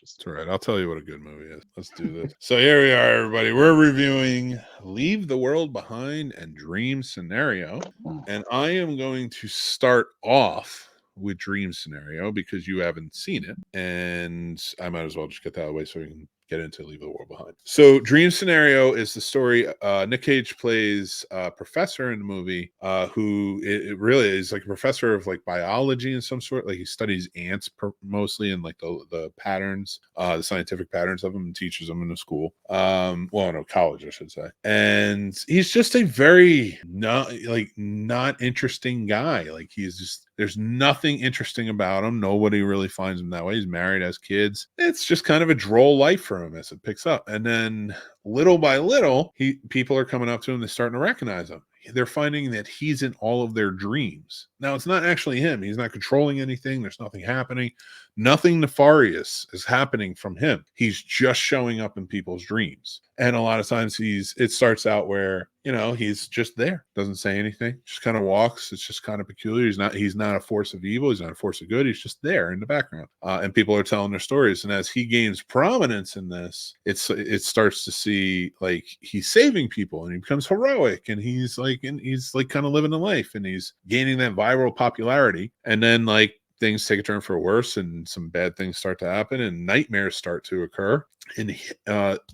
That's all right. I'll tell you what a good movie is. Let's do this. So here we are, everybody. We're reviewing Leave the World Behind and Dream Scenario. And I am going to start off with Dream Scenario because you haven't seen it. And I might as well just get that away so we can get into Leave the World Behind. So Dream Scenario is the story. Nick Cage plays a professor in the movie who it really is like a professor of like biology in some sort. Like he studies ants mostly and like the patterns, the scientific patterns of them, and teaches them in the school. Well, no, college, I should say. And he's just a very not interesting guy. Like he's just, there's nothing interesting about him. Nobody really finds him that way. He's married, has kids. It's just kind of a droll life for him as it picks up. And then little by little, people are coming up to him. They're starting to recognize him. They're finding that he's in all of their dreams. Now, it's not actually him. He's not controlling anything. There's nothing happening. Nothing nefarious is happening from him. He's just showing up in people's dreams. And a lot of times it starts out where, he's just there, doesn't say anything, just kind of walks. It's just kind of peculiar. He's not a force of evil. He's not a force of good. He's just there in the background. And people are telling their stories. And as he gains prominence in this, it starts to see like he's saving people and he becomes heroic and he's kind of living the life and he's gaining that viral popularity. And then like things take a turn for worse and some bad things start to happen and nightmares start to occur. And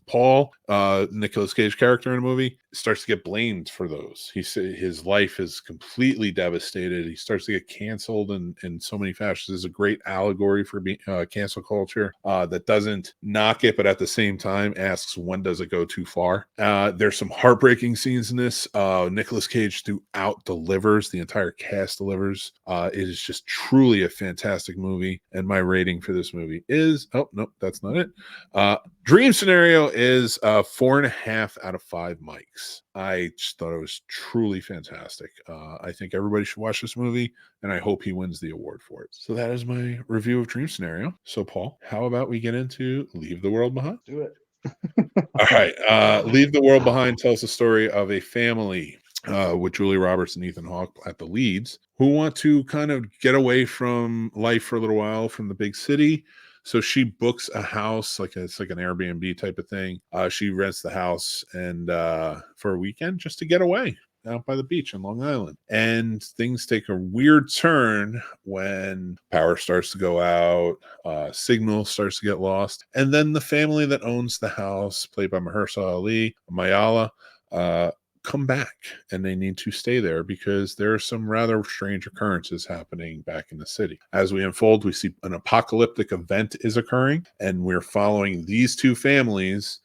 Paul, Nicolas Cage character in the movie, starts to get blamed for those. His life is completely devastated. He starts to get canceled in so many fashions. There's a great allegory for cancel culture that doesn't knock it, but at the same time asks, when does it go too far? There's some heartbreaking scenes in this. Nicolas Cage throughout delivers. The entire cast delivers. It is just truly a fantastic movie. And my rating for this movie is, oh, nope, that's not it. Dream Scenario is 4.5 out of 5 mics. I just thought it was truly fantastic. I think everybody should watch this movie, and I hope he wins the award for it. So that is my review of Dream Scenario. So, Paul, how about we get into Leave the World Behind? Do it. All right. Leave the World Behind tells the story of a family with Julia Roberts and Ethan Hawke at the leads who want to kind of get away from life for a little while from the big city. So she books a house, it's like an Airbnb type of thing. She rents the house and for a weekend just to get away out by the beach in Long Island. And things take a weird turn when power starts to go out, signal starts to get lost. And then the family that owns the house, played by Mahershala Ali, Mayala, come back, and they need to stay there because there are some rather strange occurrences happening back in the city. As we unfold, we see an apocalyptic event is occurring, and we're following these two families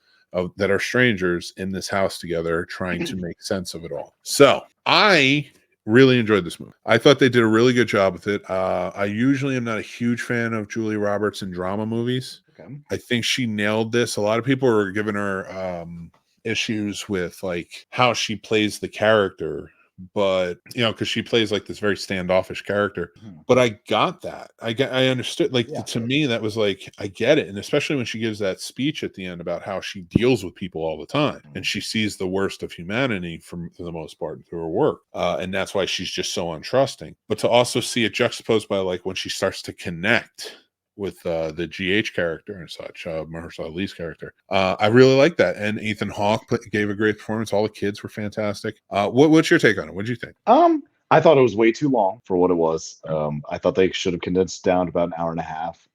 that are strangers in this house together, trying to make sense of it all. So I really enjoyed this movie. I thought they did a really good job with it. I usually am not a huge fan of Julia Roberts in drama movies. Okay. I think she nailed this. A lot of people were giving her issues with like how she plays the character, but because she plays like this very standoffish character. But I got that. I understood. To me, that was like, I get it. And especially when she gives that speech at the end about how she deals with people all the time and she sees the worst of humanity for the most part through her work, and that's why she's just so untrusting. But to also see it juxtaposed by like when she starts to connect with the GH character and such, Mahershala Ali's character. I really like that. And Ethan Hawke gave a great performance. All the kids were fantastic. What's your take on it? What did you think? I thought it was way too long for what it was. I thought they should have condensed down to about an hour and a half,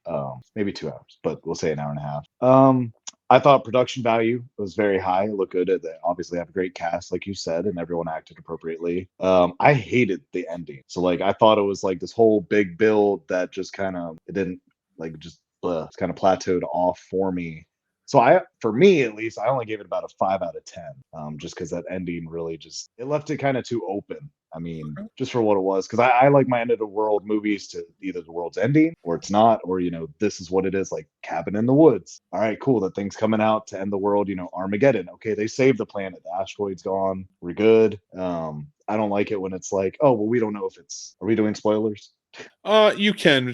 maybe 2 hours, but we'll say an hour and a half. I thought production value was very high. It looked good. They obviously have a great cast, like you said, and everyone acted appropriately. I hated the ending. So like, I thought it was like this whole big build that just kind of, it didn't like just it's kind of plateaued off for me. So for me at least, I only gave it about a 5 out of 10, just because that ending really it left it kind of too open. I mean, just for what it was, because I like my end of the world movies to either the world's ending or it's not, or this is what it is, like Cabin in the Woods. All right, cool. That thing's coming out to end the world. Armageddon. Okay, they saved the planet. The asteroid's gone. We're good. I don't like it when it's like, oh well, we don't know if it's. Are we doing spoilers? You can.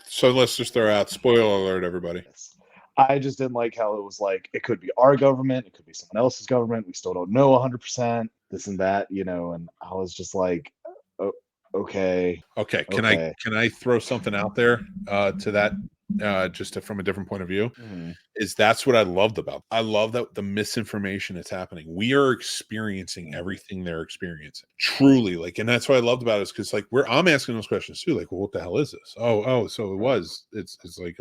So let's just throw out spoiler alert, everybody. Yes. I just didn't like how it was like, it could be our government, it could be someone else's government. We still don't know 100%, this and that, and I was just like, oh, okay. Okay. Can I throw something out there to that just from a different point of view, Mhm. is that's what I loved about. I love that the misinformation is happening. We are experiencing Mhm. everything they're experiencing. Truly, like, and that's what I loved about it, is because like I'm asking those questions too. Like, well, what the hell is this? So Right. it's like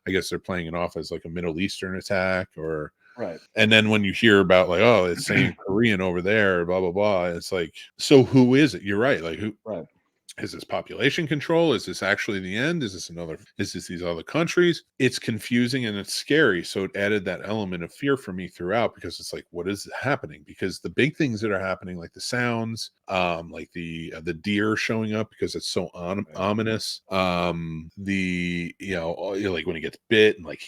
I guess they're playing it off as like a Middle Eastern attack, or Right. and then when you hear about like, oh, it's saying Korean over there, blah blah blah, it's like, so who is it? You're right. Like, who Right. is this? Population control? Is this actually the end? Is this these other countries? It's confusing and it's scary. So it added that element of fear for me throughout, because it's like, what is happening? Because the big things that are happening, like the sounds, like the deer showing up because it's so Right. ominous. The, like when he gets bit and like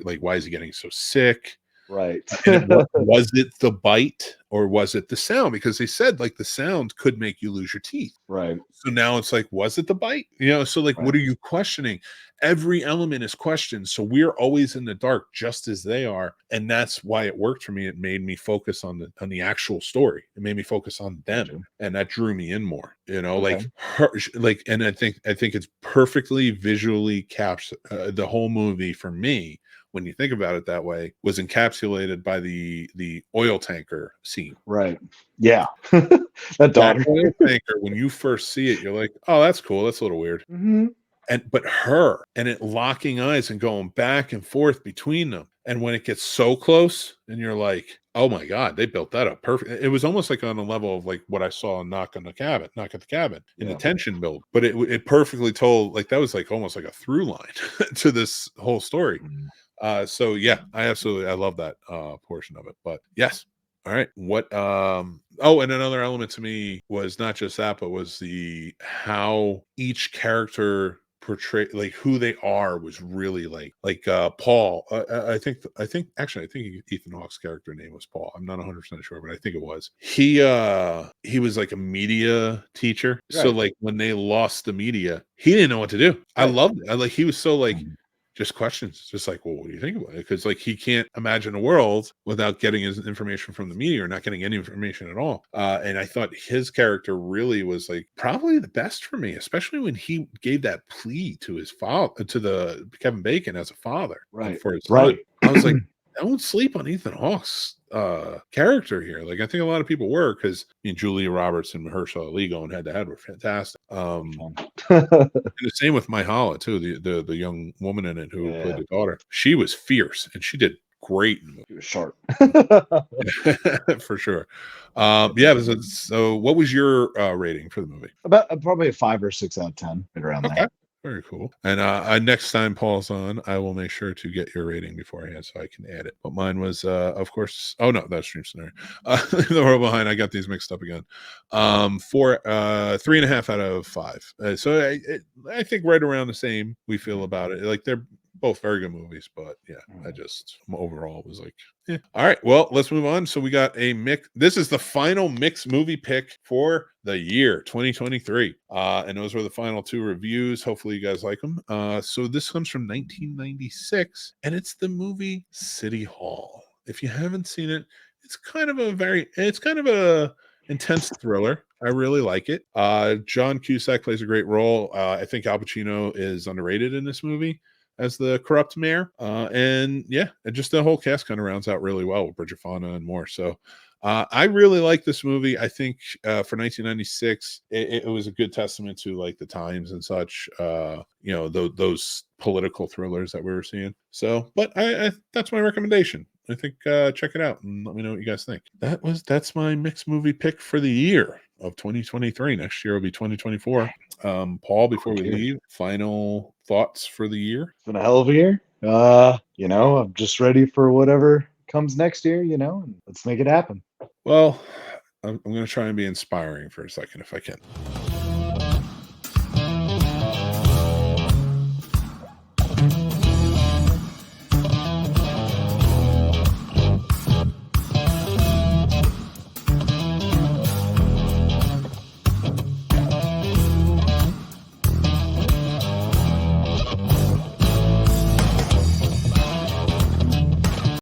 like, why is he getting so sick? Right. And was it the bite or was it the sound? Because they said like the sound could make you lose your teeth. Right. So now it's like, was it the bite? So like, what Right. are you questioning? Every element is questioned. So we're always in the dark, just as they are. And that's why it worked for me. It made me focus on the actual story. It made me focus on them. Gotcha. And that drew me in more, Okay. like her, like, and I think it's perfectly visually caps the whole movie for me. When you think about it that way, was encapsulated by the oil tanker scene. Right. Yeah. That That daughter. oil tanker, when you first see it, you're like, oh, that's cool. That's a little weird. Hmm. But her and it locking eyes and going back and forth between them. And when it gets so close and you're like, oh my God, they built that up perfect. It was almost like on a level of like what I saw in Knock at the Cabin in the Yeah. tension build. But it perfectly told, like, that was like almost like a through line to this whole story. Mhm. So yeah, I love that portion of it. But yes. All right. And another element to me was not just that, but was the how each character portray, like, who they are, was really like Paul. I think Ethan Hawke's character name was Paul. I'm not 100% sure, but I think it was. He was like a media teacher. So Right. like when they lost the media, he didn't know what to do. I Right. loved it. He was so like, Mhm. just questions, just like, well, what do you think about it? Because like he can't imagine a world without getting his information from the media, or not getting any information at all. And I thought his character really was like probably the best for me, especially when he gave that plea to his father, to the Kevin Bacon as a father, Right. for his son. Right. I was like, don't sleep on Ethan Hawke's character here. Like, I think a lot of people were, because Julia Roberts and Mahershala Ali going head to head were fantastic. Fun. And the same with Myhala too, the young woman in it who played Yeah. the daughter. She was fierce and she did great in He was sharp. the for sure. Yeah. So what was your rating for the movie? About probably a 5 or 6 out of 10, right around there. Okay. Very cool. And next time Paul's on, I will make sure to get your rating beforehand so I can add it. But mine was, of course. Oh no, that's Stream Scenario. The World Behind. I got these mixed up again. 3.5 out of 5. So I think right around the same we feel about it. Like, they're both very good movies, but yeah, I just overall was like, yeah. All right, well, let's move on. So we got a mix. This is the final mixed movie pick for the year 2023, and those were the final 2 reviews. Hopefully you guys like them. So this comes from 1996, and it's the movie City Hall. If you haven't seen it, it's kind of a intense thriller. I really like it. John Cusack plays a great role. I think Al Pacino is underrated in this movie as the corrupt mayor. And yeah, just the whole cast kind of rounds out really well with Bridget Fonda and more. So I really like this movie. I think for 1996, it was a good testament to like the times and such, those political thrillers that we were seeing. So, but I that's my recommendation. I think check it out and let me know what you guys think. That's my mixed movie pick for the year of 2023. Next year will be 2024. Paul, before we Quick year. leave, final thoughts for the year? It's been a hell of a year. I'm just ready for whatever comes next year, and let's make it happen. Well, I'm going to try and be inspiring for a second if I can.